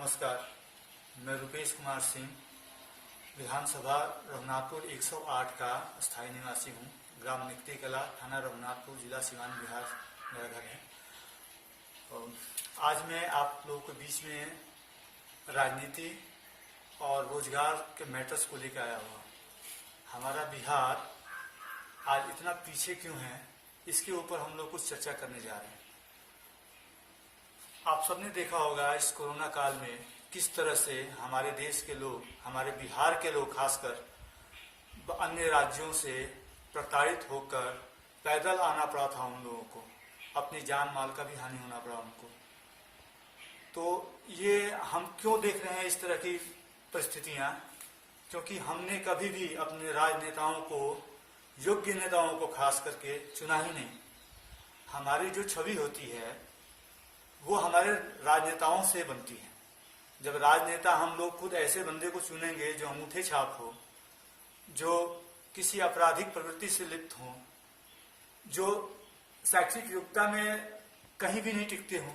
नमस्कार, मैं रुपेश कुमार सिंह विधानसभा रघुनाथपुर 108 का स्थायी निवासी हूँ। ग्राम निकटी कला, थाना रघुनाथपुर, जिला सिवान, बिहार मेरा घर है। और आज मैं आप लोगों के बीच में राजनीति और रोजगार के मैटर्स को लेकर आया हुआ। हमारा बिहार आज इतना पीछे क्यों है, इसके ऊपर हम लोग कुछ चर्चा करने जा रहे हैं। आप सबने देखा होगा इस कोरोना काल में किस तरह से हमारे देश के लोग, हमारे बिहार के लोग खासकर अन्य राज्यों से प्रताड़ित होकर पैदल आना पड़ा था उन लोगों को, अपनी जान माल का भी हानि होना पड़ा उनको। तो ये हम क्यों देख रहे हैं इस तरह की परिस्थितियां? क्योंकि हमने कभी भी अपने राजनेताओं को, योग्य नेताओं को खास करके चुना ही नहीं। हमारी जो छवि होती है वो हमारे राजनेताओं से बनती है। जब राजनेता, हम लोग खुद ऐसे बंदे को चुनेंगे जो अंगूठे छाप हो, जो किसी आपराधिक प्रवृत्ति से लिप्त हो, जो शैक्षिक योग्यता में कहीं भी नहीं टिकते हो,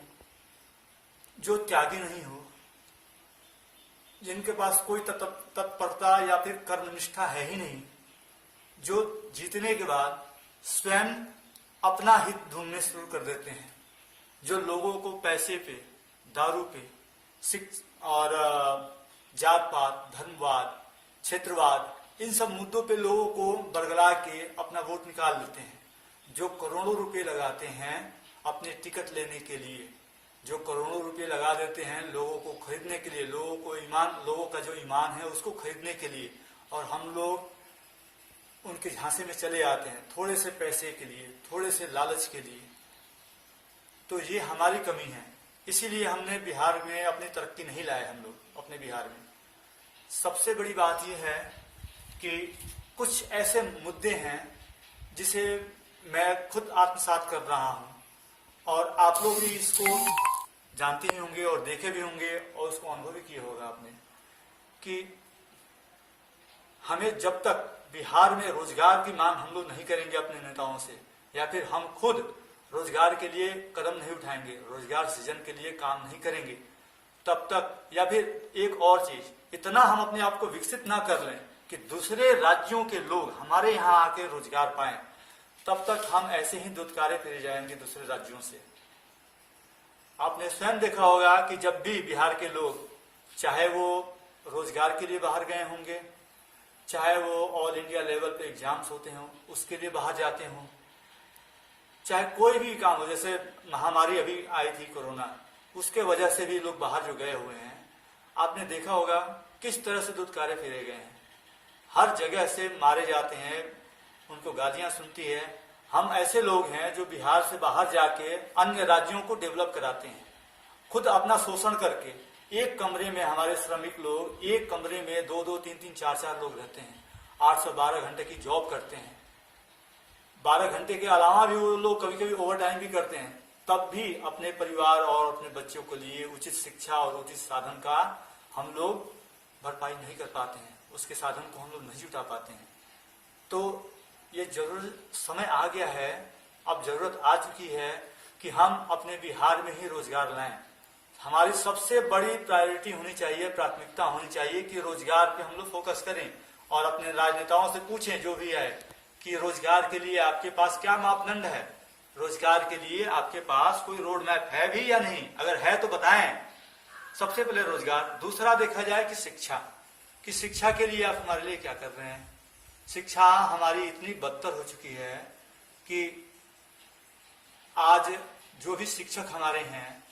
जो त्यागी नहीं हो, जिनके पास कोई तत्परता या फिर कर्मनिष्ठा है ही नहीं, जो जीतने के बाद स्वयं अपना हित ढूंढने शुरू कर देते हैं, जो लोगों को पैसे पे, दारू पे, और जात पात, धर्मवाद, क्षेत्रवाद, इन सब मुद्दों पे लोगों को बरगला के अपना वोट निकाल लेते हैं। जो करोड़ों रुपए लगाते हैं अपने टिकट लेने के लिए, जो करोड़ों रुपए लगा देते हैं लोगों को खरीदने के लिए, लोगों का जो ईमान है उसको खरीदने के लिए, और हम लोग उनके झांसे में चले आते हैं थोड़े से पैसे के लिए, थोड़े से लालच के लिए। तो ये हमारी कमी है, इसीलिए हमने बिहार में अपनी तरक्की नहीं लाए। हम लोग अपने बिहार में सबसे बड़ी बात यह है कि कुछ ऐसे मुद्दे हैं जिसे मैं खुद आत्मसात कर रहा हूं, और आप लोग भी इसको जानते ही होंगे और देखे भी होंगे और उसको अनुभव भी किया होगा आपने, कि हमें जब तक बिहार में रोजगार की मांग हम लोग नहीं करेंगे अपने नेताओं से, या फिर हम खुद रोजगार के लिए कदम नहीं उठाएंगे, रोजगार सृजन के लिए काम नहीं करेंगे, तब तक, या फिर एक और चीज, इतना हम अपने आप को विकसित ना कर लें कि दूसरे राज्यों के लोग हमारे यहाँ आके रोजगार पाएं, तब तक हम ऐसे ही दुत्कारे फिरे जाएंगे दूसरे राज्यों से। आपने स्वयं देखा होगा कि जब भी बिहार के लोग, चाहे वो रोजगार के लिए बाहर गए होंगे, चाहे वो ऑल इंडिया लेवल पे एग्जाम्स होते हों उसके लिए बाहर जाते हों, चाहे कोई भी काम हो, जैसे महामारी अभी आई थी कोरोना, उसके वजह से भी लोग बाहर जो गए हुए हैं, आपने देखा होगा किस तरह से दुत्कारे फिरे गए हैं। हर जगह से मारे जाते हैं, उनको गालियां सुनती है। हम ऐसे लोग हैं जो बिहार से बाहर जाके अन्य राज्यों को डेवलप कराते हैं, खुद अपना शोषण करके। एक कमरे में हमारे श्रमिक लोग, एक कमरे में 2-2, 3-3, 4-4 लोग रहते हैं, 812 घंटे की जॉब करते हैं। 12 घंटे के अलावा भी वो लोग कभी कभी ओवर टाइम भी करते हैं, तब भी अपने परिवार और अपने बच्चों के लिए उचित शिक्षा और उचित साधन का हम लोग भरपाई नहीं कर पाते हैं, उसके साधन को हम लोग नहीं जुटा पाते हैं। तो ये जरूर समय आ गया है, अब जरूरत आ चुकी है कि हम अपने बिहार में ही रोजगार लाएं। हमारी सबसे बड़ी प्रायोरिटी होनी चाहिए, प्राथमिकता होनी चाहिए कि रोजगार पे हम लोग फोकस करें, और अपने राजनेताओं से पूछें जो भी है कि रोजगार के लिए आपके पास क्या मापदंड है, रोजगार के लिए आपके पास कोई रोड मैप है भी या नहीं, अगर है तो बताएं। सबसे पहले रोजगार। दूसरा देखा जाए कि शिक्षा के लिए आप हमारे लिए क्या कर रहे हैं। शिक्षा हमारी इतनी बदतर हो चुकी है कि आज जो भी शिक्षक हमारे हैं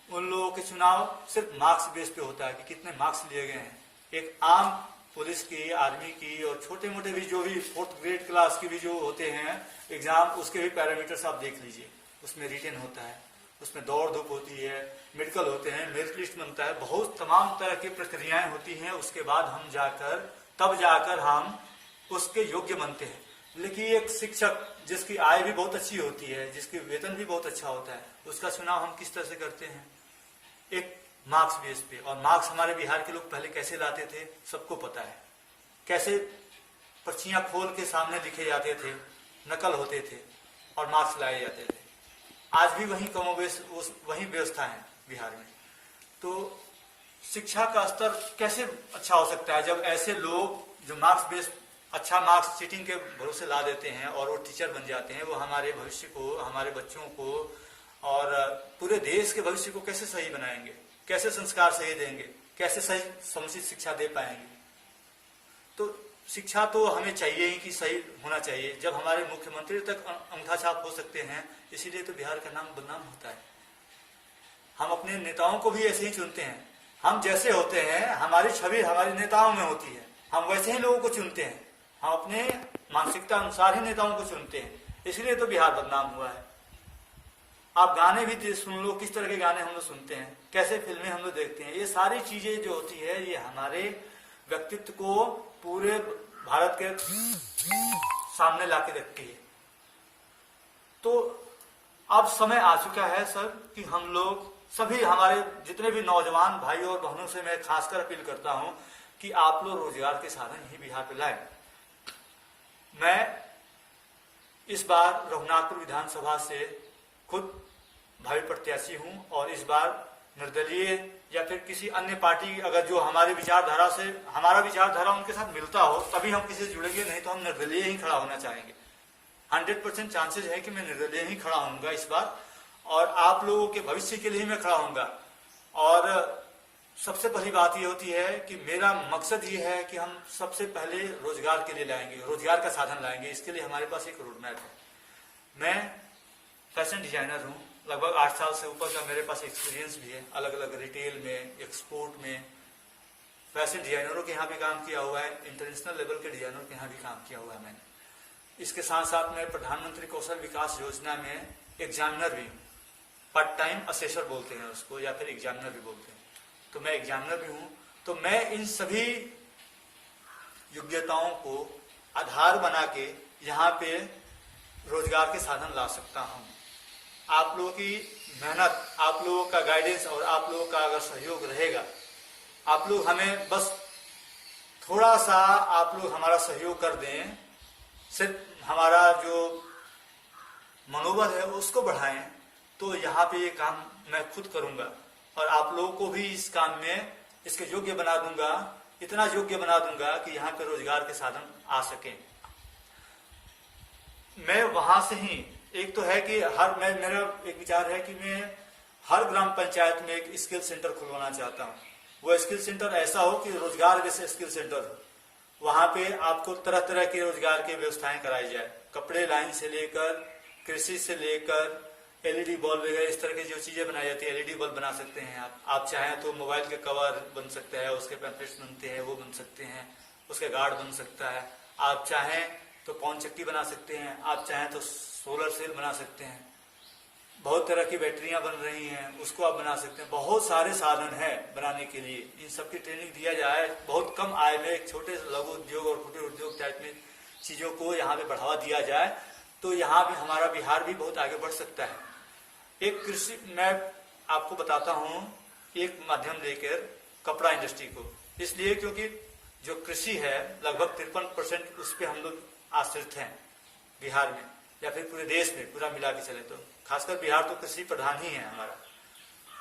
उन लोगों के चुनाव सिर्फ मार्क्स बेस पे होता है कि कितने मार्क्स लिए गए हैं। एक आम पुलिस की, आर्मी की और छोटे मोटे भी जो भी 4th ग्रेड क्लास के भी जो होते हैं एग्जाम, उसके भी पैरामीटर्स आप देख लीजिए। उसमें रिटन होता है, उसमें दौड़ धूप होती है, मेडिकल होते हैं, मेरिट लिस्ट बनता है, बहुत तमाम तरह की प्रक्रियाएं होती हैं। उसके बाद हम तब जाकर हम उसके योग्य बनते हैं। लेकिन एक शिक्षक जिसकी आय भी बहुत अच्छी होती है, जिसकी वेतन भी बहुत अच्छा होता है, उसका चुनाव हम किस तरह से करते हैं? एक मार्क्स बेस पे। और मार्क्स हमारे बिहार के लोग पहले कैसे लाते थे सबको पता है, कैसे पर्चियां खोल के सामने लिखे जाते थे, नकल होते थे और मार्क्स लाए जाते थे। आज भी वही कमोबेश वही व्यवस्था है बिहार में। तो शिक्षा का स्तर कैसे अच्छा हो सकता है जब ऐसे लोग जो मार्क्स बेस्ड अच्छा मार्क्स चीटिंग के भरोसे ला देते हैं और वो टीचर बन जाते हैं, वो हमारे भविष्य को, हमारे बच्चों को और पूरे देश के भविष्य को कैसे सही बनाएंगे, कैसे संस्कार सही देंगे, कैसे सही समुचित शिक्षा दे पाएंगे। तो शिक्षा तो हमें चाहिए ही कि सही होना चाहिए। जब हमारे मुख्यमंत्री तक अंगूठा छाप हो सकते हैं, इसीलिए तो बिहार का नाम बदनाम होता है। हम अपने नेताओं को भी ऐसे ही चुनते हैं, हम जैसे होते हैं हमारी छवि हमारे नेताओं में होती है, हम वैसे ही लोगों को चुनते हैं, हम अपने मानसिकता अनुसार ही नेताओं को चुनते हैं, इसलिए तो बिहार बदनाम हुआ है। आप गाने भी सुन लो, किस तरह के गाने हम लोग सुनते हैं, कैसे फिल्में हम लोग देखते हैं, ये सारी चीजें जो होती है ये हमारे व्यक्तित्व को पूरे भारत के सामने लाके रखती है। तो अब समय आ चुका है सर कि हम लोग सभी, हमारे जितने भी नौजवान भाई और बहनों से मैं खासकर अपील करता हूं कि आप लोग रोजगार के साधन ही बिहार पे लाए। मैं इस बार रघुनाथपुर विधानसभा से खुद भावी प्रत्याशी हूं और इस बार निर्दलीय या फिर किसी अन्य पार्टी, अगर जो हमारी विचारधारा से, हमारा विचारधारा उनके साथ मिलता हो तभी हम किसी से जुड़ेंगे, नहीं तो हम निर्दलीय ही खड़ा होना चाहेंगे। 100% चांसेस है कि मैं निर्दलीय ही खड़ा होऊंगा इस बार, और आप लोगों के भविष्य के लिए मैं खड़ा होऊंगा। और सबसे पहली बात ये होती है कि मेरा मकसद ये है कि हम सबसे पहले रोजगार के लिए लाएंगे, रोजगार का साधन लाएंगे। इसके लिए हमारे पास एक रोड मैप है। मैं फैशन डिजाइनर हूँ, लगभग 8 साल से ऊपर का मेरे पास एक्सपीरियंस भी है, अलग अलग रिटेल में, एक्सपोर्ट में, फैशन डिजाइनरों के यहाँ भी काम किया हुआ है, इंटरनेशनल लेवल के डिजाइनरों के यहाँ भी काम किया हुआ है मैंने। इसके साथ साथ मैं प्रधानमंत्री कौशल विकास योजना में एग्जामिनर भी हूँ, पार्ट टाइम असेसर बोलते हैं उसको, या फिर एग्जामिनर भी बोलते हैं, तो मैं एग्जामिनर भी हूँ। तो मैं इन सभी योग्यताओं को आधार बना के यहाँ पे रोजगार के साधन ला सकता हूँ। आप लोगों की मेहनत, आप लोगों का गाइडेंस और आप लोगों का अगर सहयोग रहेगा, आप लोग हमें बस थोड़ा सा आप लोग हमारा सहयोग कर दें, सिर्फ हमारा जो मनोबल है उसको बढ़ाएं, तो यहाँ पे ये काम मैं खुद करूंगा और आप लोगों को भी इस काम में इसके योग्य बना दूंगा, इतना योग्य बना दूंगा कि यहाँ पे रोजगार के साधन आ सके। मैं वहां से ही, एक तो है कि मेरा एक विचार है कि मैं हर ग्राम पंचायत में एक स्किल सेंटर खुलवाना चाहता हूँ। वो स्किल सेंटर ऐसा हो कि रोजगार जैसे स्किल सेंटर हो, वहां पे आपको तरह तरह के रोजगार की व्यवस्थाएं कराई जाए, कपड़े लाइन से लेकर, कृषि से लेकर, एलईडी बल्ब वगैरह इस तरह की जो चीजें बनाई जाती है, एलईडी बल्ब बना सकते हैं आप चाहें तो मोबाइल के कवर बन सकते हैं, उसके पैम्पलेट्स बनते हैं वो बन सकते हैं, उसके गार्ड बन सकता है, आप चाहें तो पवन चक्की बना सकते हैं, आप चाहें तो सोलर सेल बना सकते हैं, बहुत तरह की बैटरियां बन रही हैं उसको आप बना सकते हैं। बहुत सारे साधन है बनाने के लिए, इन सबकी ट्रेनिंग दिया जाए, बहुत कम आय में एक छोटे लघु उद्योग और कुटीर उद्योग टाइप में चीजों को यहाँ पे बढ़ावा दिया जाए, तो यहाँ भी हमारा बिहार भी बहुत आगे बढ़ सकता है। एक कृषि, मैं आपको बताता हूँ एक माध्यम लेकर कपड़ा इंडस्ट्री को, इसलिए क्योंकि जो कृषि है लगभग 53% उस पर हम लोग आश्रित हैं बिहार में, या फिर पूरे देश में पूरा मिला के चले तो, खासकर बिहार तो कृषि प्रधान ही है हमारा,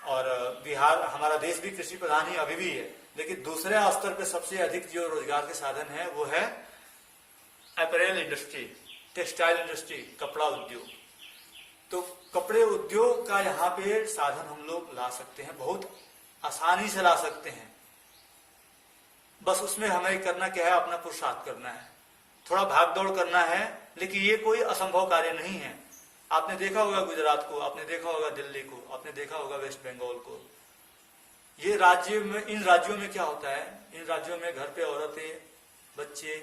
और बिहार हमारा देश भी कृषि प्रधान ही अभी भी है। लेकिन दूसरे स्तर पे सबसे अधिक जो रोजगार के साधन है वो है अपैरेल इंडस्ट्री, टेक्सटाइल इंडस्ट्री, कपड़ा उद्योग। तो कपड़े उद्योग का यहाँ पे साधन हम लोग ला सकते हैं, बहुत आसानी से ला सकते हैं। बस उसमें हमें करना क्या है, अपना पुरुषार्थ करना है, थोड़ा भाग दौड़ करना है, लेकिन ये कोई असंभव कार्य नहीं है। आपने देखा होगा गुजरात को, आपने देखा होगा दिल्ली को, आपने देखा होगा वेस्ट बंगाल को। ये राज्य में, इन राज्यों में क्या होता है, इन राज्यों में घर पे औरतें, बच्चे,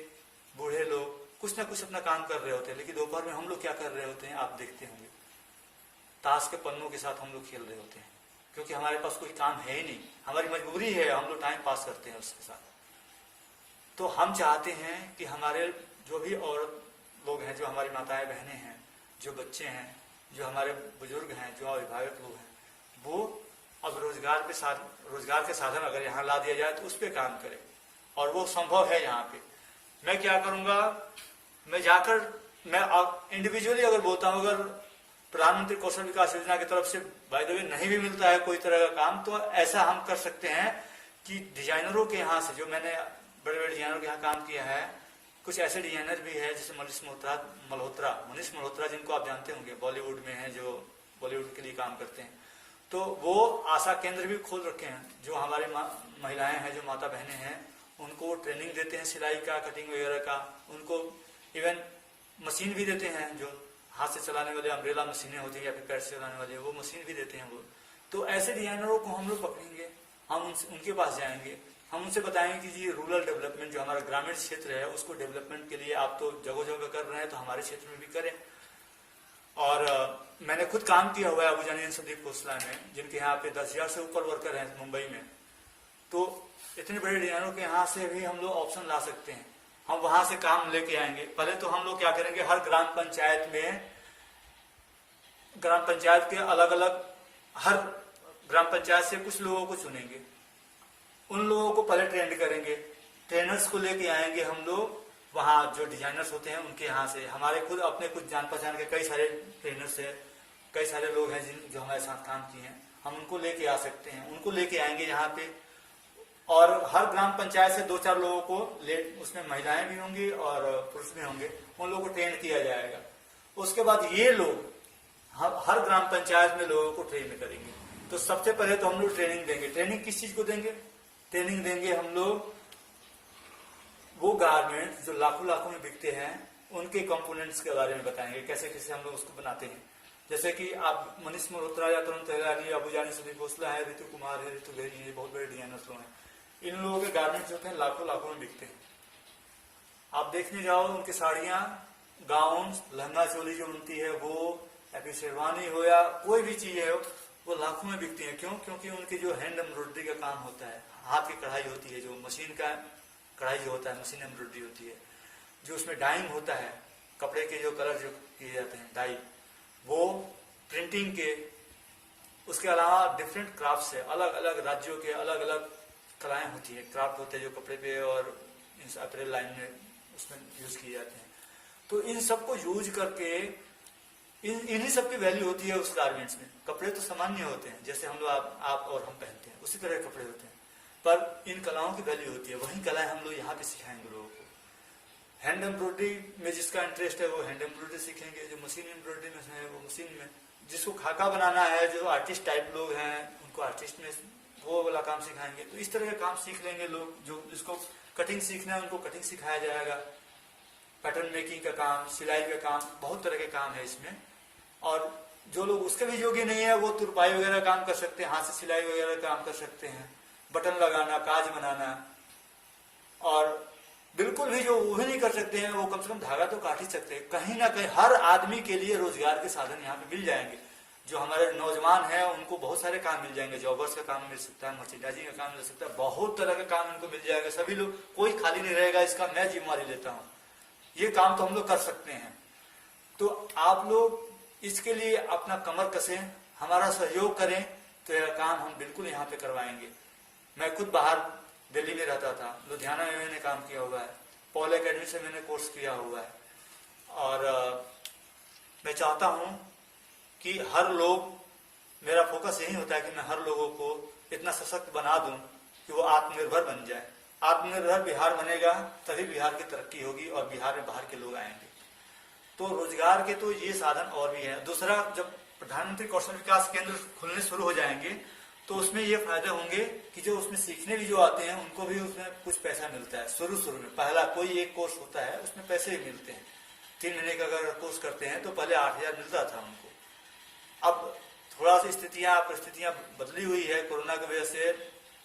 बूढ़े लोग कुछ ना कुछ अपना काम कर रहे होते हैं, लेकिन दोपहर में हम लोग क्या कर रहे होते हैं आप देखते होंगे, ताश के पन्नों के साथ हम लोग खेल रहे होते हैं, क्योंकि हमारे पास कोई काम है ही नहीं, हमारी मजबूरी है, हम लोग टाइम पास करते हैं उसके साथ। तो हम चाहते हैं कि हमारे जो भी औरत लोग हैं, जो हमारी माताएं बहनें हैं, जो बच्चे हैं, जो हमारे बुजुर्ग हैं, जो अभिभावक लोग हैं, वो अब रोजगार के साधन अगर यहाँ ला दिया जाए तो उस पर काम करें, और वो संभव है यहाँ पे। मैं क्या करूंगा, मैं जाकर, मैं इंडिविजुअली अगर बोलता हूँ, अगर प्रधानमंत्री कौशल विकास योजना की तरफ से बाय द वे नहीं भी मिलता है कोई तरह का काम, तो ऐसा हम कर सकते हैं कि डिजाइनरों के यहाँ से, जो मैंने बड़े बड़े डिजाइनरों के यहाँ काम किया है, कुछ ऐसे डिजाइनर भी है जैसे मनीष मल्होत्रा जिनको आप जानते होंगे, बॉलीवुड में है, जो बॉलीवुड के लिए काम करते हैं। तो वो आशा केंद्र भी खोल रखे हैं, जो हमारे महिलाएं हैं, जो माता बहनें हैं, उनको ट्रेनिंग देते हैं सिलाई का, कटिंग वगैरह का। उनको इवन मशीन भी देते हैं, जो हाथ से चलाने वाले अम्ब्रेला मशीनें होती है या फिर पैर से चलाने वाले, वो मशीन भी देते हैं वो। तो ऐसे डिजाइनरों को हम लोग पकड़ेंगे, हम उनके पास जाएंगे, हम उनसे बताएंगे कि जी रूरल डेवलपमेंट, जो हमारा ग्रामीण क्षेत्र है, उसको डेवलपमेंट के लिए आप तो जगह जगह कर रहे हैं, तो हमारे क्षेत्र में भी करें। और मैंने खुद काम किया हुआ है अबू जानी संदीप खोसला में, जिनके यहाँ पे 10,000 से ऊपर वर्कर हैं मुंबई में। तो इतने बड़े डिजाइनरों के यहाँ से भी हम लोग ऑप्शन ला सकते हैं, हम वहां से काम लेके आएंगे। पहले तो हम लोग क्या करेंगे, हर ग्राम पंचायत में, ग्राम पंचायत के अलग अलग, हर ग्राम पंचायत से कुछ लोगों को चुनेंगे, उन लोगों को पहले ट्रेंड करेंगे, ट्रेनर्स को लेके आएंगे हम लोग वहाँ, जो डिजाइनर्स होते हैं उनके यहाँ से। हमारे खुद अपने कुछ जान पहचान के कई सारे ट्रेनर्स हैं, कई सारे लोग हैं जो हमारे साथ काम किए हैं, हम उनको लेके आ सकते हैं, उनको लेके आएंगे यहाँ पे। और हर ग्राम पंचायत से 2-4 लोगों को उसमें महिलाएं भी होंगी और पुरुष भी होंगे, उन लोगों को ट्रेन किया जाएगा। उसके बाद ये लोग हर ग्राम पंचायत में लोगों को ट्रेन करेंगे। तो सबसे पहले तो हम लोग ट्रेनिंग देंगे। ट्रेनिंग किस चीज को देंगे? ट्रेनिंग देंगे हम लोग वो गारमेंट जो लाखों लाखों में बिकते हैं, उनके कंपोनेंट्स के बारे में बताएंगे, कैसे कैसे हम लोग उसको बनाते हैं। जैसे कि आप मनीष मल्होत्रा या तरुण तहलानी, अबू जानी संदीप खोसला है, ऋतु कुमार है, ऋतु बेरी है, बहुत बड़े डिजाइनर्स लोग हैं। इन लोगों के गारमेंट्स होते हैं लाखों लाखों में बिकते हैं। आप देखने जाओ, उनकी साड़ियां, गाउन, लहंगा चोली जो बनती है वो, या फिर शेरवानी हो या कोई भी चीज है, वो लाखों में बिकती है। क्यों? क्योंकि उनके जो हैंड एम्ब्रॉयडरी का काम होता है, हाथ की कढ़ाई होती है, जो मशीन का कढ़ाई जो होता है, मशीन एम्ब्रॉयडरी होती है, जो उसमें डाइंग होता है, कपड़े के जो कलर जो किए जाते हैं डाई, वो प्रिंटिंग के, उसके अलावा डिफरेंट क्राफ्ट है, अलग अलग राज्यों के अलग अलग कलाएं होती है, क्राफ्ट होते हैं जो कपड़े पे और अपरेल लाइन में उसमें यूज किए जाते हैं। तो इन सबको यूज करके इन्हीं सब की वैल्यू होती है उस गारमेंट्स में। कपड़े तो सामान्य होते हैं, जैसे हम लोग आप और हम पहनते हैं, उसी तरह कपड़े होते हैं, पर इन कलाओं की वैल्यू होती है। वही कलाएं हम लोग यहाँ पे सिखाएंगे लोगों को। हैंड एम्ब्रॉयडरी में जिसका इंटरेस्ट है वो हैंड एम्ब्रॉयडरी सीखेंगे, जो मशीन एम्ब्रॉयडरी में है वो मशीन में, जिसको खाका बनाना है, जो आर्टिस्ट टाइप लोग हैं, उनको आर्टिस्ट में वो वाला काम सिखाएंगे। तो इस तरह का काम सीख लेंगे लोग। जो जिसको कटिंग सीखना है उनको कटिंग सिखाया जाएगा, पैटर्न मेकिंग का काम, सिलाई का काम, बहुत तरह के काम है इसमें। और जो लोग उसके भी योग्य नहीं है, वो तुरपाई वगैरह काम कर सकते हैं, हाथ से सिलाई वगैरह काम कर सकते हैं, बटन लगाना, काज बनाना। और बिल्कुल भी जो वो भी नहीं कर सकते हैं, वो कम से कम धागा तो काट ही सकते हैं। कहीं ना कहीं हर आदमी के लिए रोजगार के साधन यहाँ पे मिल जाएंगे। जो हमारे नौजवान हैं उनको बहुत सारे काम मिल जाएंगे, जॉबर्स का काम मिल सकता है, मर्चेंडाइजिंग का काम मिल सकता है, बहुत तरह का काम इनको मिल जाएगा। सभी लोग, कोई खाली नहीं रहेगा, इसका मैं जिम्मेवारी लेता हूँ। ये काम तो हम लोग कर सकते हैं। तो आप लोग इसके लिए अपना कमर कसें, हमारा सहयोग करें, तो यह काम हम बिल्कुल यहाँ पे करवाएंगे। मैं खुद बाहर दिल्ली में रहता था, लुधियाना में मैंने काम किया हुआ है, पॉल एकेडमी से मैंने कोर्स किया हुआ है। और मैं चाहता हूँ कि हर लोग, मेरा फोकस यही होता है कि मैं हर लोगों को इतना सशक्त बना दूं कि वो आत्मनिर्भर बन जाए। आत्मनिर्भर बिहार बनेगा तभी बिहार की तरक्की होगी और बिहार में बाहर के लोग आएंगे। तो रोजगार के तो ये साधन और भी है। दूसरा, जब प्रधानमंत्री कौशल विकास केंद्र खुलने शुरू हो जाएंगे तो उसमें ये फायदे होंगे कि जो उसमें सीखने भी जो आते हैं उनको भी उसमें कुछ पैसा मिलता है। शुरू में पहला कोई एक कोर्स होता है, उसमें पैसे भी मिलते हैं। 3 महीने का अगर कोर्स करते हैं तो पहले 8,000 मिलता था उनको। अब थोड़ा सी परिस्थितियां बदली हुई है, कोरोना की वजह से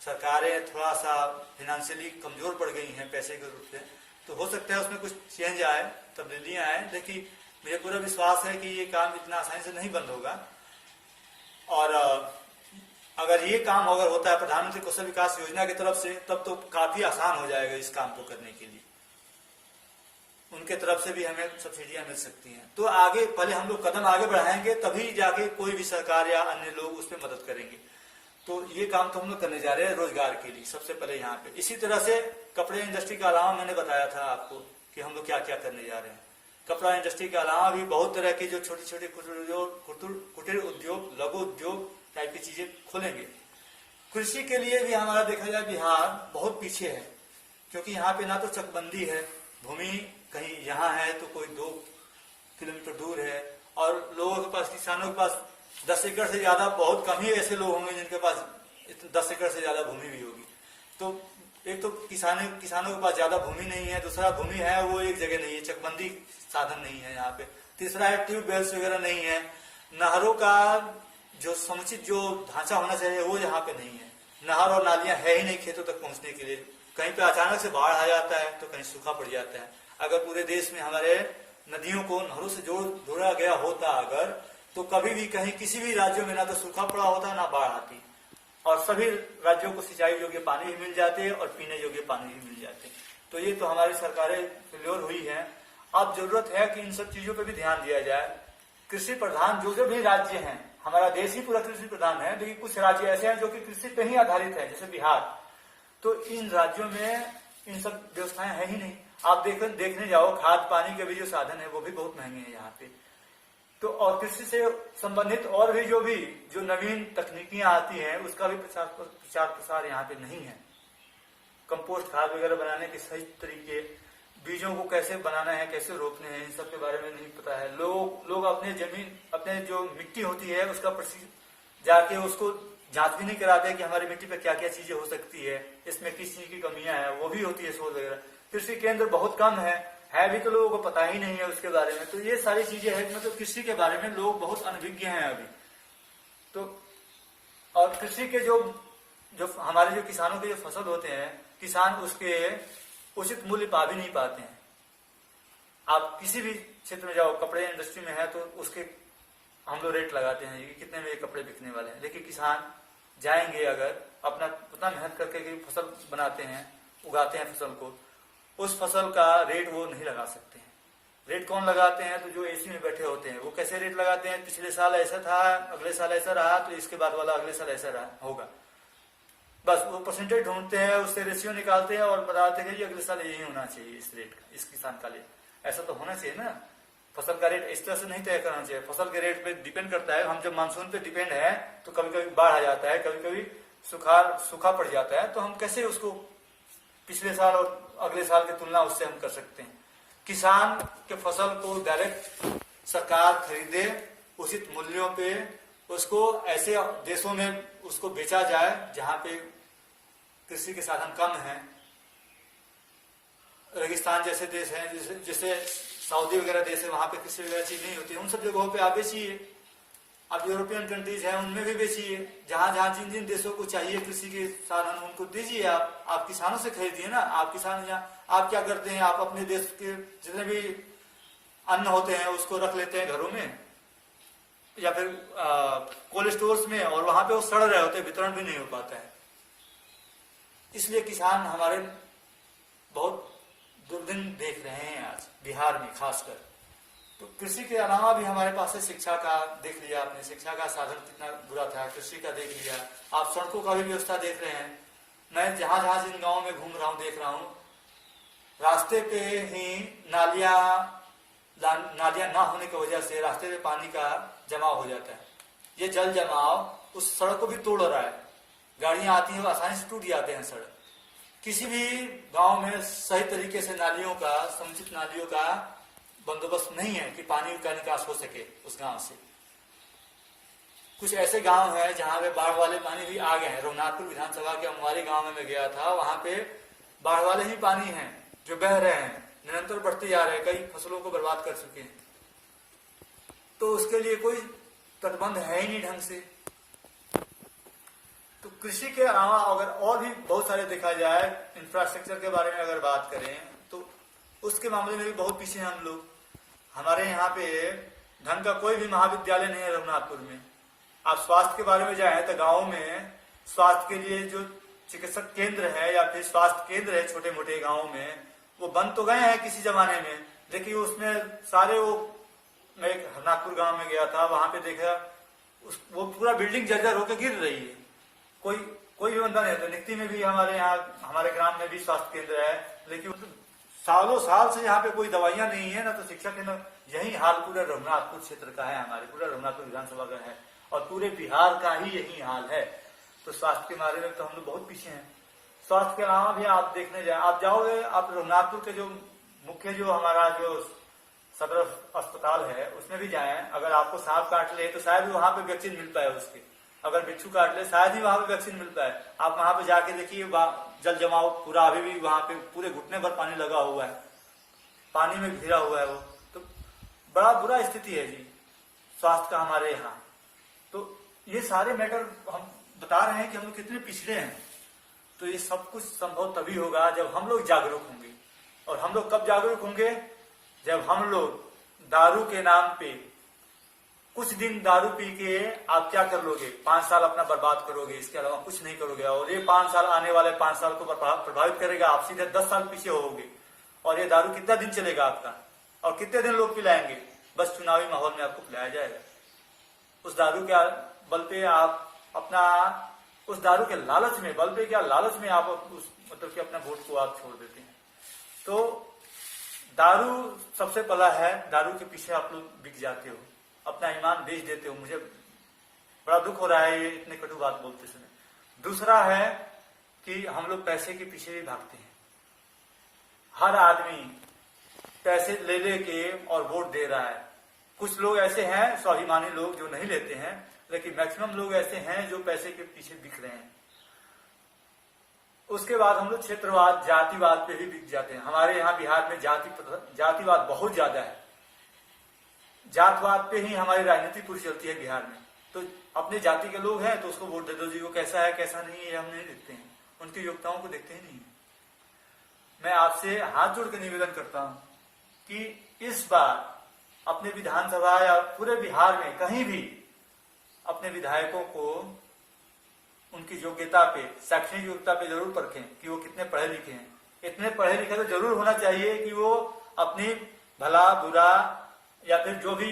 सरकारें थोड़ा सा फाइनेंशियली कमजोर पड़ गई हैं पैसे के रूप में। तो हो सकता है उसमें कुछ चेंज आए, तब्दीलियां आए, लेकिन मुझे पूरा विश्वास है कि ये काम इतना आसानी से नहीं बंद होगा। और अगर ये काम अगर होता है प्रधानमंत्री कौशल विकास योजना की तरफ से, तब तो काफी आसान हो जाएगा इस काम को करने के लिए। उनके तरफ से भी हमें सब्सिडियां मिल सकती हैं। तो आगे पहले हम लोग कदम आगे बढ़ाएंगे, तभी जाके कोई भी सरकार या अन्य लोग उस पर मदद करेंगे। तो ये काम तो हम लोग करने जा रहे हैं रोजगार के लिए, सबसे पहले यहाँ पे। इसी तरह से कपड़े इंडस्ट्री के अलावा मैंने बताया था आपको कि हम लोग क्या क्या करने जा रहे हैं। कपड़ा इंडस्ट्री के अलावा भी बहुत तरह की जो छोटे छोटे कुटीर उद्योग, लघु उद्योग टाइप की चीजें खोलेंगे। कृषि के लिए भी हमारा देखा जाए बिहार बहुत पीछे है, क्योंकि यहाँ पे ना तो चकबंदी है, भूमि कहीं यहाँ है तो कोई 2 किलोमीटर दूर है, और लोगों के पास, किसानों के पास 10 एकड़ से ज्यादा बहुत कम ही ऐसे लोग होंगे जिनके पास 10 एकड़ से ज्यादा भूमि भी होगी। तो एक तो किसानों के पास ज्यादा भूमि नहीं है, दूसरा भूमि है वो एक जगह नहीं है, चकबंदी साधन नहीं है यहाँ पे, तीसरा है ट्यूबवेल्स वगैरह नहीं है, नहरों का जो समुचित जो ढांचा होना चाहिए वो यहाँ पे नहीं है, नहर और नालियां है ही नहीं खेतों तक पहुंचने के लिए। कहीं पे अचानक से बाढ़ आ जाता है तो कहीं सूखा पड़ जाता है। अगर पूरे देश में हमारे नदियों को नहरों से जोड़ा गया होता अगर, तो कभी भी कहीं किसी भी राज्यों में ना तो सूखा पड़ा होता ना बाढ़ आती, और सभी राज्यों को सिंचाई योग्य पानी भी मिल जाते और पीने योग्य पानी भी मिल जाते। तो ये तो हमारी सरकारें फेल्योर हुई हैं। अब जरूरत है कि इन सब चीजों पर भी ध्यान दिया जाए। कृषि प्रधान जो भी राज्य हैं, हमारा देश ही पूरा कृषि प्रधान है, लेकिन कुछ राज्य ऐसे हैं जो कि कृषि पे ही आधारित है, जैसे बिहार। तो इन राज्यों में इन सब व्यवस्थाएं है ही नहीं। आप देखने जाओ, खाद पानी के भी जो साधन है वो भी बहुत महंगे हैं यहाँ पे। तो और कृषि से संबंधित और भी जो नवीन तकनीकियां आती हैं उसका भी प्रचार प्रसार यहाँ पे नहीं है। कंपोस्ट खाद वगैरह बनाने के सही तरीके, बीजों को कैसे बनाना है, कैसे रोपने हैं, इन सब के बारे में नहीं पता है। लोग अपने जमीन, अपने जो मिट्टी होती है उसका जाके उसको जांच भी नहीं कराते कि हमारी मिट्टी पे क्या क्या चीजें हो सकती है, इसमें किस चीज की कमियां हैं, वो भी होती है शोध वगैरह। कृषि केंद्र बहुत कम है भी तो लोगों को पता ही नहीं है उसके बारे में। तो ये सारी चीजें हैं, मतलब कृषि के बारे में लोग बहुत अनभिज्ञ हैं अभी तो। और कृषि के जो हमारे जो किसानों के जो फसल होते हैं, किसान उसके उचित मूल्य पा भी नहीं पाते हैं। आप किसी भी क्षेत्र में जाओ, कपड़े इंडस्ट्री में है तो उसके हम लोग रेट लगाते हैं कि कितने में ये कपड़े बिकने वाले हैं, लेकिन किसान जाएंगे अगर अपना उतना मेहनत करके फसल बनाते हैं, उगाते हैं फसल को, उस फसल का रेट वो नहीं लगा सकते हैं। रेट कौन लगाते हैं? तो जो एसी में बैठे होते हैं वो कैसे रेट लगाते हैं, पिछले साल ऐसा था, अगले साल ऐसा रहा, तो इसके बाद वाला अगले साल ऐसा रहा होगा, बस वो परसेंटेज ढूंढते हैं, उससे रेशियो निकालते हैं और बताते हैं कि अगले साल यही होना चाहिए इस रेट का, इस किसान का रेट ऐसा तो होना चाहिए ना। फसल का रेट इस तरह से नहीं तय करना चाहिए। फसल के रेट पे डिपेंड करता है, हम जब मानसून पे डिपेंड है तो कभी कभी बाढ़ आ जाता है, कभी कभी सूखा पड़ जाता है, तो हम कैसे उसको पिछले साल और अगले साल की तुलना उससे हम कर सकते हैं। किसान के फसल को डायरेक्ट सरकार खरीदे उचित मूल्यों पे, उसको ऐसे देशों में उसको बेचा जाए जहां पे कृषि के साधन कम है। रेगिस्तान जैसे देश हैं, जैसे सऊदी वगैरह देश है, वहां पे कृषि वगैरह चीज नहीं होती है, उन सब जगहों पे आप बेचिए। अब यूरोपियन कंट्रीज हैं उनमें भी बेचिए, जहां जहां जिन जिन देशों को चाहिए कृषि के साधन उनको दीजिए। आप किसानों से खरीदिए ना। आप किसान आप क्या करते हैं, आप अपने देश के जितने भी अन्न होते हैं उसको रख लेते हैं घरों में या फिर कोल्ड स्टोर्स में, और वहां पे वो सड़ रहे होते हैं, वितरण भी नहीं हो पाता है। इसलिए किसान हमारे बहुत दुर्दिन देख रहे हैं आज बिहार में खासकर। तो कृषि के अलावा भी हमारे पास है शिक्षा का, देख लिया आपने, शिक्षा का साधन कितना बुरा था, कृषि का देख लिया। आप सड़कों का भी व्यवस्था देख रहे हैं। मैं जहां जहां जिन गाँव में घूम रहा हूँ देख रहा हूँ, रास्ते पे ही नालियां ना होने की वजह से रास्ते पे पानी का जमाव हो जाता है। ये जल जमाव उस सड़क को भी तोड़ रहा है, गाड़ियां आती हैं आसानी से टूट जाते हैं सड़क। किसी भी गांव में सही तरीके से नालियों का, समुचित नालियों का बंदोबस्त नहीं है कि पानी का निकास हो सके उस गांव से। कुछ ऐसे गांव हैं जहां पे बाढ़ वाले पानी भी आ गए हैं। रघुनाथपुर विधानसभा के अमवारी गांव में मैं गया था, वहां पे बाढ़ वाले ही पानी हैं जो बह रहे हैं, निरंतर बढ़ते जा रहे हैं, कई फसलों को बर्बाद कर चुके हैं। तो उसके लिए कोई तटबंध है ही नहीं ढंग से। तो कृषि के अलावा अगर और भी बहुत सारे देखा जाए, इंफ्रास्ट्रक्चर के बारे में अगर बात करें तो उसके मामले में भी बहुत पीछे हैं हम लोग। हमारे यहाँ पे ढंग का कोई भी महाविद्यालय नहीं है रघुनाथपुर में। आप स्वास्थ्य के बारे में जाए तो गाँव में स्वास्थ्य के लिए जो चिकित्सक केंद्र है या फिर स्वास्थ्य केंद्र है छोटे मोटे गाँव में, वो बंद तो गए हैं किसी जमाने में, लेकिन उसमें सारे मैं एक हरनाथपुर गांव में गया था, वहां पे देखा वो पूरा बिल्डिंग जर्जर होकर गिर रही है, कोई भी बंदा नहीं है। निकती में भी हमारे यहाँ, हमारे ग्राम में भी स्वास्थ्य केंद्र है, लेकिन सालों साल से यहाँ पे कोई दवाइयां नहीं है ना तो शिक्षा केंद्र। यही हाल पूरे रघुनाथपुर क्षेत्र का है, हमारे पूरा रघुनाथपुर विधानसभा का है और पूरे बिहार का ही यही हाल है। तो स्वास्थ्य के मामले में तो हम लोग बहुत पीछे हैं। स्वास्थ्य के अलावा भी आप देखने जाए, आप जाओगे, आप रघुनाथपुर के जो मुख्य जो हमारा जो सदर अस्पताल है उसमें भी जाए, अगर आपको सांप काट ले तो शायद वहां पे वैक्सीन मिल पाए उसके, अगर बिच्छू काट ले शायद ही वहां पे वैक्सीन मिल पाए। आप वहां पे जाके देखिए, जल जमाव पूरा अभी भी वहां पे पूरे घुटने भर पानी लगा हुआ है, पानी में घिरा हुआ है वो, तो बड़ा बुरा स्थिति है जी स्वास्थ्य का हमारे यहाँ। तो ये सारे मैटर हम बता रहे हैं कि हम लोग कितने पिछड़े हैं। तो ये सब कुछ संभव तभी होगा जब हम लोग जागरूक होंगे। और हम लोग कब जागरूक होंगे? जब हम लोग दारू के नाम पे कुछ दिन दारू पी के आप क्या कर लोगे, 5 साल अपना बर्बाद करोगे, इसके अलावा कुछ नहीं करोगे। और ये 5 साल, आने वाले 5 साल को प्रभावित करेगा, आप सीधे 10 साल पीछे होगे। और ये दारू कितना दिन चलेगा आपका, और कितने दिन लोग पिलाएंगे? बस चुनावी माहौल में आपको पिलाया जाएगा। उस दारू के बल पे आप अपना, उस दारू के लालच में, बल पे क्या लालच में आप उस मतलब कि अपना वोट को आप छोड़ देते हैं। तो दारू सबसे पहला है, दारू के पीछे आप लोग बिक जाते हो, अपना ईमान बेच देते हो। मुझे बड़ा दुख हो रहा है ये इतने कटु बात बोलते समय। दूसरा है कि हम लोग पैसे के पीछे भी भागते हैं। हर आदमी पैसे ले लेके और वोट दे रहा है। कुछ लोग ऐसे हैं स्वाभिमानी लोग जो नहीं लेते हैं, लेकिन मैक्सिमम लोग ऐसे हैं जो पैसे के पीछे बिक रहे हैं। उसके बाद हम लोग क्षेत्रवाद, जातिवाद पे भी बिक जाते हैं। हमारे यहाँ बिहार में जातिवाद बहुत ज्यादा है। जातवाद पे ही हमारी राजनीति पूरी चलती है बिहार में। तो अपने जाति के लोग हैं तो उसको वोट दे दो जी, वो कैसा है कैसा नहीं है हम नहीं देखते हैं, उनकी योग्यताओं को देखते ही नहीं। मैं आपसे हाथ जोड़ के निवेदन करता हूं कि इस बार अपने विधानसभा या पूरे बिहार में कहीं भी अपने विधायकों को उनकी योग्यता पे, शैक्षणिक योग्यता पे जरूर परखें कि वो कितने पढ़े लिखे हैं। इतने पढ़े लिखे तो जरूर होना चाहिए कि वो अपनी भला बुरा या फिर जो भी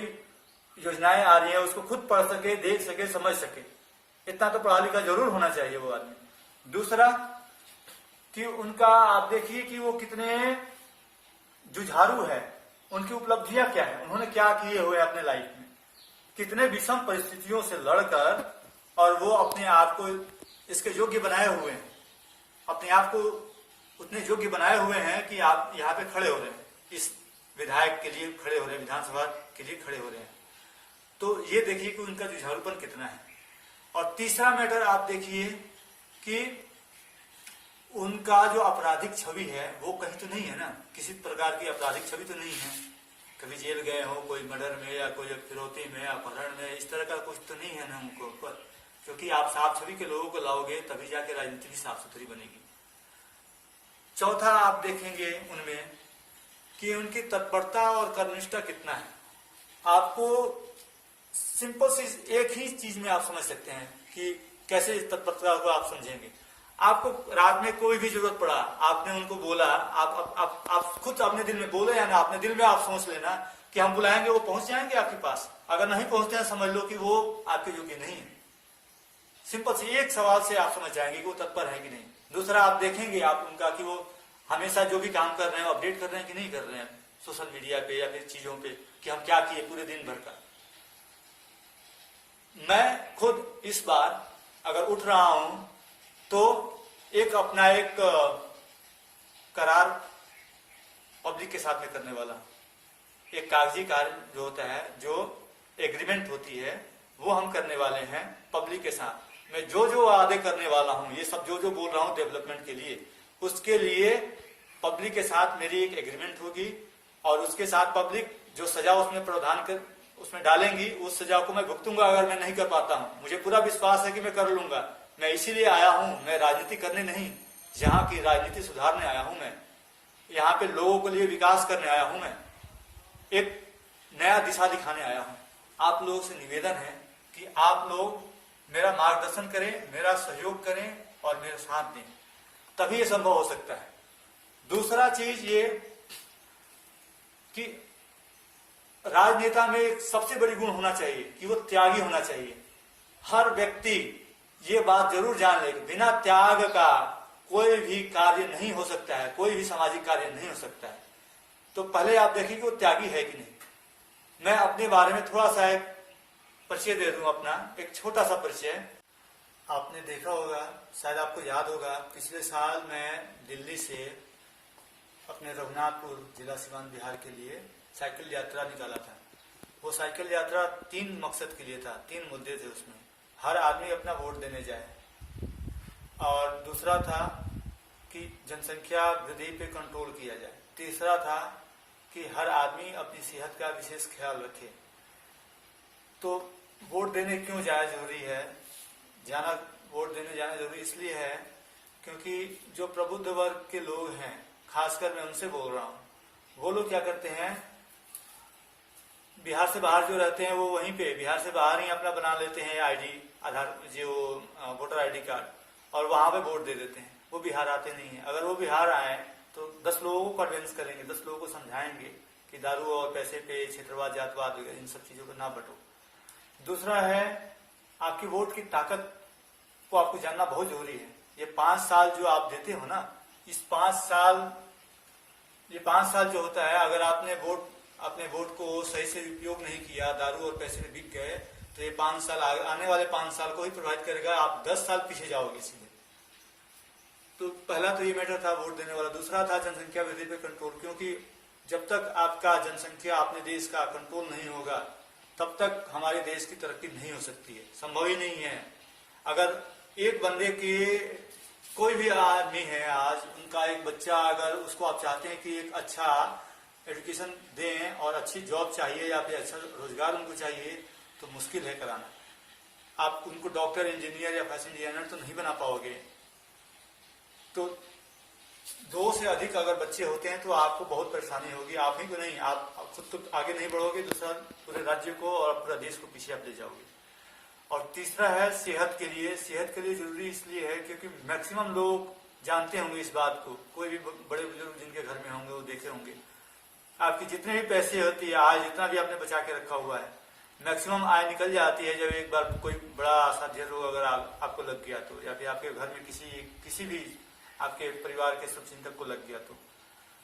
योजनाएं आ रही है उसको खुद पढ़ सके, देख सके, समझ सके। इतना तो पढ़ा लिखा जरूर होना चाहिए वो आदमी। दूसरा कि उनका आप देखिए कि वो कितने जुझारू है, उनकी उपलब्धियां क्या है, उन्होंने क्या किए हुए अपने लाइफ में, कितने विषम परिस्थितियों से लड़कर और वो अपने आप को इसके योग्य बनाए हुए हैं, अपने आप को उतने योग्य बनाए हुए हैं कि आप यहाँ पे खड़े हो रहे हैं, इस विधायक के लिए खड़े हो रहे हैं, विधानसभा के लिए खड़े हो रहे हैं। तो ये देखिए कि उनका जुझारूपन कितना है। और तीसरा मैटर आप देखिए कि उनका जो आपराधिक छवि है वो कहीं तो नहीं है ना, किसी प्रकार की आपराधिक छवि तो नहीं है। कभी जेल गए हो कोई मर्डर में या कोई फिरौती में, अपहरण में, इस तरह का कुछ तो नहीं है ना उनको पर, क्योंकि आप साफ छवि के लोगों को लाओगे तभी जाके राजनीति भी साफ सुथरी बनेगी। चौथा आप देखेंगे उनमें कि उनकी तत्परता और कर्मनिष्ठा कितना है। आपको सिंपल सी एक ही चीज में आप समझ सकते हैं कि कैसे इस तत्परता को आप समझेंगे। आपको रात में कोई भी जरूरत पड़ा, आपने उनको बोला, आप खुद अपने दिल में बोले या ना, अपने दिल में आप सोच लेना कि हम बुलाएंगे, वो पहुंच जाएंगे आपके पास। अगर नहीं पहुंचते हैं समझ लो कि वो आपके योग्य नहीं है। सिंपल सी एक सवाल से आप समझ जाएंगे कि वो तत्पर है कि नहीं। दूसरा आप देखेंगे आप उनका कि वो हमेशा जो भी काम कर रहे हैं अपडेट कर रहे हैं कि नहीं कर रहे हैं सोशल मीडिया पे या फिर चीजों पे कि हम क्या किए पूरे दिन भर का। मैं खुद इस बार अगर उठ रहा हूं तो एक अपना एक करार पब्लिक के साथ में करने वाला, एक कागजी कार्य जो होता है, जो एग्रीमेंट होती है, वो हम करने वाले हैं पब्लिक के साथ। मैं जो वादे करने वाला हूं, ये सब जो बोल रहा हूं डेवलपमेंट के लिए, उसके लिए पब्लिक के साथ मेरी एक एग्रीमेंट होगी और उसके साथ पब्लिक जो सजा उसमें प्रावधान कर उसमें डालेंगी, उस सजा को मैं भुगतूंगा अगर मैं नहीं कर पाता हूं। मुझे पूरा विश्वास है कि मैं कर लूंगा। मैं इसीलिए आया हूं, मैं राजनीति करने नहीं, जहां की राजनीति सुधारने आया हूं। मैं यहाँ पे लोगों के लिए विकास करने आया हूं। मैं एक नया दिशा दिखाने आया हूं। आप लोगों से निवेदन है कि आप लोग मेरा मार्गदर्शन करें, मेरा सहयोग करें और मेरा साथ दें, तभी ये संभव हो सकता है। दूसरा चीज ये कि राजनेता में एक सबसे बड़ी गुण होना चाहिए कि वो त्यागी होना चाहिए। हर व्यक्ति ये बात जरूर जान ले, बिना त्याग का कोई भी कार्य नहीं हो सकता है, कोई भी सामाजिक कार्य नहीं हो सकता है। तो पहले आप देखिए कि वो त्यागी है कि नहीं। मैं अपने बारे में थोड़ा सा एक परिचय दे दूं अपना, एक छोटा सा परिचय। आपने देखा होगा, शायद आपको याद होगा, पिछले साल मैं दिल्ली से अपने रघुनाथपुर जिला सीवान बिहार के लिए साइकिल यात्रा निकाला था। वो साइकिल यात्रा 3 मकसद के लिए था, 3 मुद्दे थे उसमें। हर आदमी अपना वोट देने जाए, और दूसरा था कि जनसंख्या वृद्धि पे कंट्रोल किया जाए, तीसरा था कि हर आदमी अपनी सेहत का विशेष ख्याल रखे। तो वोट देने क्यों जाना जरूरी है? वोट देने जाना जरूरी इसलिए है क्योंकि जो प्रबुद्ध वर्ग के लोग हैं, खासकर मैं उनसे बोल रहा हूँ, वो लोग क्या करते हैं, बिहार से बाहर जो रहते हैं वो वहीं पे बिहार से बाहर ही अपना बना लेते हैं आईडी, आधार, जो वोटर आईडी कार्ड, और वहां पे वोट दे देते हैं। वो बिहार आते नहीं है। अगर वो बिहार आए तो 10 लोगों को कन्विंस करेंगे, 10 लोगों को समझाएंगे कि दारू और पैसे पे, क्षेत्रवाद, जातवाद, इन सब चीजों को ना बटो। दूसरा है, आपकी वोट की ताकत को आपको जानना बहुत जरूरी है। ये 5 साल जो आप देते हो ना, इस 5 साल जो होता है, अगर आपने अपने वोट को सही से उपयोग नहीं किया, दारू और पैसे में बिक गए, तो ये 5 साल आने वाले 5 साल को ही प्रभावित करेगा। आप 10 साल पीछे जाओगे सीधे। तो पहला तो ये मैटर था वोट देने वाला। दूसरा था जनसंख्या वृद्धि पे कंट्रोल, क्योंकि जब तक आपका जनसंख्या अपने देश का कंट्रोल नहीं होगा, तब तक हमारे देश की तरक्की नहीं हो सकती है, संभव ही नहीं है। अगर एक बंदे के, कोई भी आदमी है आज, उनका एक बच्चा, अगर उसको आप चाहते हैं कि एक अच्छा एजुकेशन दें और अच्छी जॉब चाहिए या फिर अच्छा रोजगार उनको चाहिए, तो मुश्किल है कराना। आप उनको डॉक्टर, इंजीनियर या फैशन डिजाइनर तो नहीं बना पाओगे। तो 2 से अधिक अगर बच्चे होते हैं तो आपको बहुत परेशानी होगी। आप ही को नहीं, आप खुद तो आगे नहीं बढ़ोगे, दूसरा पूरे राज्य को और पूरा देश को पीछे आप ले जाओगे। और तीसरा है सेहत के लिए। सेहत के लिए जरूरी इसलिए है क्योंकि मैक्सिमम लोग जानते होंगे इस बात को, कोई भी बड़े बुजुर्ग जिनके घर में होंगे वो देखे होंगे, आपकी जितने भी पैसे होती है, आज जितना भी आपने बचा के रखा हुआ है, मैक्सिमम आय निकल जाती है जब एक बार कोई बड़ा असाध्य रोग अगर आपको लग गया तो, या फिर आपके घर में किसी भी आपके परिवार के शुभचिंतक को लग गया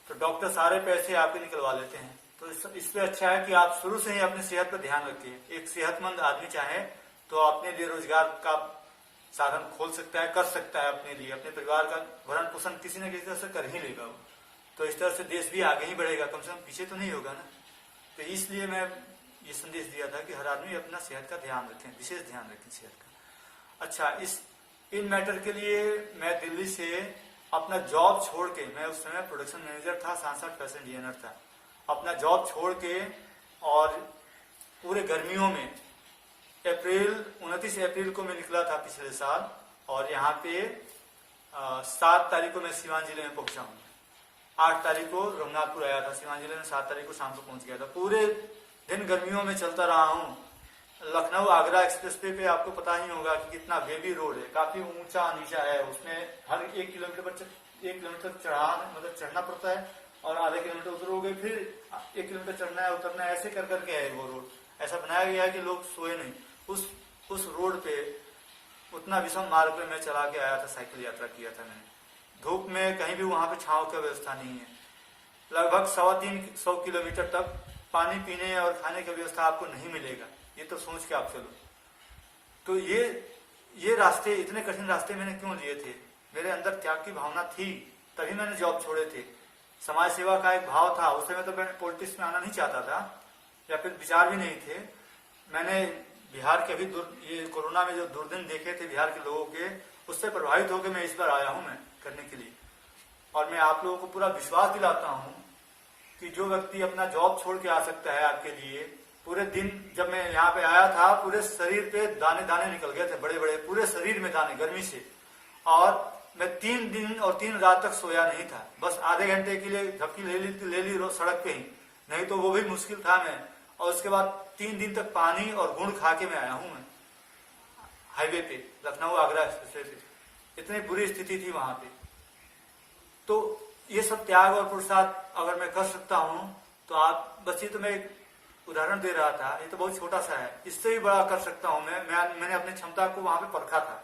तो डॉक्टर सारे पैसे आपके निकलवा लेते हैं। तो इससे अच्छा है कि आप शुरू से ही अपनी सेहत पर ध्यान रखिए। एक सेहतमंद आदमी चाहे तो अपने लिए रोजगार का साधन खोल सकता है, कर सकता है, अपने लिए, अपने परिवार का भरण पोषण किसी न किसी तरह से कर ही लेगा वो। तो इस तरह से देश भी आगे ही बढ़ेगा, कम से कम पीछे तो नहीं होगा ना। तो इसलिए मैं ये संदेश दिया था कि हर आदमी अपना सेहत का ध्यान रखें, विशेष ध्यान रखें सेहत का। अच्छा, इन मैटर के लिए मैं दिल्ली से अपना जॉब छोड़ के, मैं उस समय प्रोडक्शन मैनेजर था, साथ फैशन डिजाइनर था, अपना जॉब छोड़ के और पूरे गर्मियों में 29 अप्रैल को मैं निकला था पिछले साल, और यहाँ पे 7 तारीख को मैं सीवान जिले में पहुंचा हूँ। 8 तारीख को रघुनाथपुर आया था, सीवान जिले में 7 तारीख को शाम को पहुंच गया था। पूरे दिन गर्मियों में चलता रहा हूँ। लखनऊ आगरा एक्सप्रेस पे आपको पता ही होगा कि कितना वेवी रोड है, काफी ऊंचा नीचा है। उसमें हर 1 किलोमीटर पर 1 किलोमीटर चढ़ना पड़ता है, और आधे किलोमीटर उतरोगे, फिर 1 किलोमीटर चढ़ना है, उतरना है, ऐसे कर करके है वो रोड। ऐसा बनाया गया है कि लोग सोए नहीं। उस रोड पे, उतना विषम मार्ग पे मैं चला के आया था, साइकिल यात्रा किया था मैंने। धूप में कहीं भी वहां पे छांव की व्यवस्था नहीं है। लगभग 350 किलोमीटर तक पानी पीने और खाने की व्यवस्था आपको नहीं मिलेगा। ये तो सोच के आप चलो। तो ये रास्ते, इतने कठिन रास्ते मैंने क्यों लिए थे? मेरे अंदर त्याग की भावना थी, तभी मैंने जॉब छोड़े थे। समाज सेवा का एक भाव था। उस समय तो मैं पॉलिटिक्स में आना नहीं चाहता था, या फिर विचार भी नहीं थे। मैंने बिहार के अभी ये कोरोना में जो दुर्दिन देखे थे बिहार के लोगों के, उससे प्रभावित होकर मैं इस बार आया हूं मैं करने के लिए। और मैं आप लोगों को पूरा विश्वास दिलाता हूं कि जो व्यक्ति अपना जॉब छोड़ के आ सकता है आपके लिए, पूरे दिन, जब मैं यहाँ पे आया था, पूरे शरीर पे दाने दाने निकल गए थे, बड़े बड़े, पूरे शरीर में दाने, गर्मी से। और मैं 3 दिन और 3 रात तक सोया नहीं था। बस आधे घंटे के लिए झपकी ले ली रोज सड़क पे ही, नहीं तो वो भी मुश्किल था मैं। और उसके बाद 3 दिन तक पानी और गुड़ खा के मैं आया हूं मैं, हाईवे पे, लखनऊ आगरा एक्सप्रेस पे। इतनी बुरी स्थिति थी वहां पे। तो ये सब त्याग और पुरुषार्थ अगर मैं कर सकता हूं तो आप, बस ये तो मैं एक उदाहरण दे रहा था, ये तो बहुत छोटा सा है, इससे भी बड़ा कर सकता हूं मैंने अपनी क्षमता को वहां पे परखा था,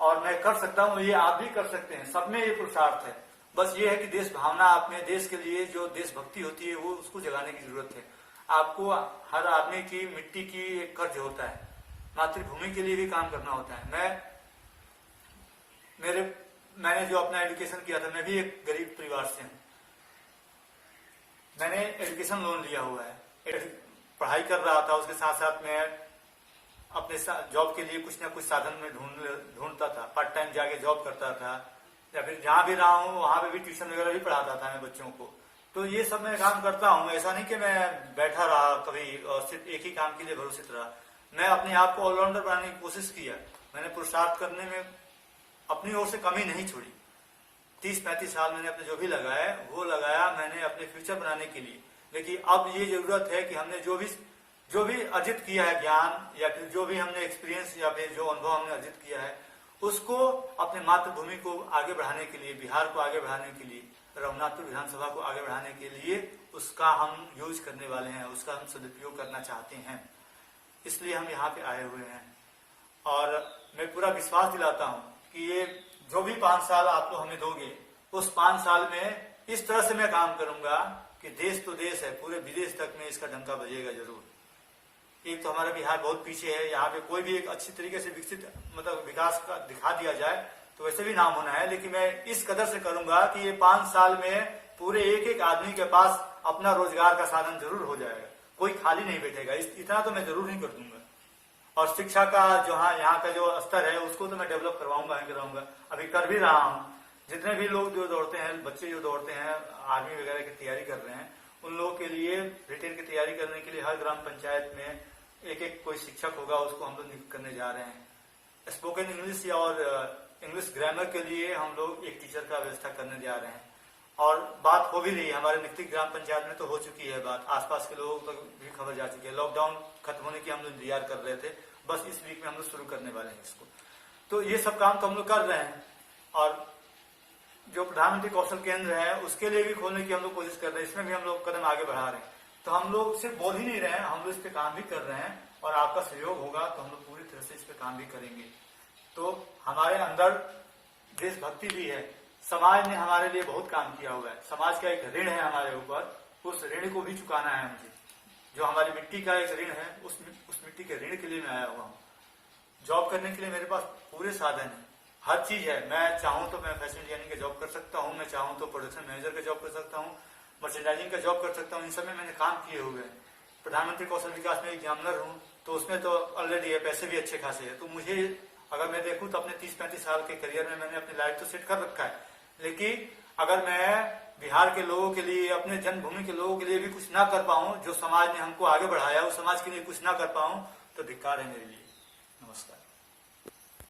और मैं कर सकता हूं। ये आप भी कर सकते हैं, सब में ये पुरुषार्थ है। बस ये है कि देश भावना, अपने देश के लिए जो देशभक्ति होती है, वो उसको जगाने की जरूरत है। आपको हर आदमी की मिट्टी की एक कर्ज होता है, मातृभूमि के लिए भी काम करना होता है। मैं मैंने जो अपना एजुकेशन किया था, मैं भी एक गरीब परिवार से हूँ। मैंने एजुकेशन लोन लिया हुआ है, पढ़ाई कर रहा था, उसके साथ साथ मैं अपने जॉब के लिए कुछ ना कुछ साधन में ढूंढता था। पार्ट टाइम जाके जॉब करता था, या फिर जहाँ भी रहा हूँ वहां पे भी ट्यूशन वगैरह भी पढ़ाता था मैं बच्चों को। तो ये सब मैं काम करता हूँ। ऐसा नहीं कि मैं बैठा रहा कभी और सिर्फ एक ही काम के लिए भरोसित रहा। मैं अपने आप को ऑलराउंडर बनाने की कोशिश किया। मैंने पुरुषार्थ करने में अपनी ओर से कमी नहीं छोड़ी। 30-35 साल मैंने अपने जो भी लगाया वो लगाया मैंने अपने फ्यूचर बनाने के लिए। लेकिन अब ये जरूरत है कि हमने जो भी अर्जित किया है ज्ञान, या फिर जो भी हमने एक्सपीरियंस या फिर जो अनुभव हमने अर्जित किया है, उसको अपने मातृभूमि को आगे बढ़ाने के लिए, बिहार को आगे बढ़ाने के लिए, रघुनाथपुर विधानसभा को आगे बढ़ाने के लिए उसका हम यूज करने वाले हैं, उसका हम सदुपयोग करना चाहते हैं। इसलिए हम यहाँ पे आए हुए हैं। और मैं पूरा विश्वास दिलाता हूँ कि ये जो भी 5 साल आप लोग हमें दोगे, उस 5 साल में इस तरह से मैं काम करूंगा कि देश तो देश है, पूरे विदेश तक में इसका डंका बजेगा जरूर। एक तो हमारा बिहार बहुत पीछे है, यहाँ पे कोई भी एक अच्छी तरीके से विकसित मतलब विकास का दिखा दिया जाए तो वैसे भी नाम होना है। लेकिन मैं इस कदर से करूंगा कि ये 5 साल में पूरे एक आदमी के पास अपना रोजगार का साधन जरूर हो जाएगा, कोई खाली नहीं बैठेगा। इतना तो मैं जरूर नहीं कर दूंगा। और शिक्षा का जो यहाँ का जो स्तर है उसको तो मैं डेवलप करवाऊंगा, अभी कर भी रहा हूँ। जितने भी लोग जो दौड़ते हैं, बच्चे जो दौड़ते हैं, आर्मी वगैरह की तैयारी कर रहे हैं, उन लोगों के लिए रिटेन की तैयारी करने के लिए हर ग्राम पंचायत में एक कोई शिक्षक होगा, उसको हम लोग नियुक्त करने जा रहे हैं। स्पोकन इंग्लिश और इंग्लिश ग्रामर के लिए हम लोग एक टीचर का व्यवस्था करने जा रहे हैं। और बात हो भी रही है, हमारे निकटी ग्राम पंचायत में तो हो चुकी है बात, आसपास के लोगों तक भी खबर जा चुकी है। लॉकडाउन खत्म होने की हम लोग इंतजार कर रहे थे, बस इस वीक में हम लोग शुरू करने वाले हैं इसको। तो ये सब काम तो हम लोग कर रहे हैं। और जो प्रधानमंत्री कौशल केंद्र है उसके लिए भी खोलने की हम लोग कोशिश कर रहे हैं, इसमें भी हम लोग कदम आगे बढ़ा रहे हैं। तो हम लोग सिर्फ बोल ही नहीं रहे हैं, हम लोग इस पे काम भी कर रहे हैं। और आपका सहयोग होगा तो हम लोग पूरी तरह से इस पे काम भी करेंगे। तो हमारे अंदर देशभक्ति भी है, समाज ने हमारे लिए बहुत काम किया हुआ है, समाज का एक ऋण है हमारे ऊपर, उस ऋण को भी चुकाना है मुझे। जो हमारी मिट्टी का एक ऋण है, उस मिट्टी के ऋण के लिए मैं आया हुआ हूँ। जॉब करने के लिए मेरे पास पूरे साधन है, हर चीज है। मैं चाहूँ तो मैं फैशन डिजाइनिंग का जॉब कर सकता हूँ, मैं चाहूँ तो प्रोडक्शन मैनेजर का जॉब कर सकता हूँ, मर्चेंडाइजिंग का जॉब कर सकता हूँ। इन सब में मैंने काम किए हुए हैं। प्रधानमंत्री कौशल विकास में एग्जामिनर हूँ, तो उसमें तो ऑलरेडी है, पैसे भी अच्छे खासे है। तो मुझे अगर मैं देखूँ तो अपने 30-35 साल के करियर में मैंने अपनी लाइफ तो सेट कर रखा है। लेकिन अगर मैं बिहार के लोगों के लिए, अपने जन्मभूमि के लोगों के लिए भी कुछ ना कर पाऊँ, जो समाज ने हमको आगे बढ़ाया उस समाज के लिए कुछ ना कर पाऊँ, तो धिक्कार है मेरे लिए।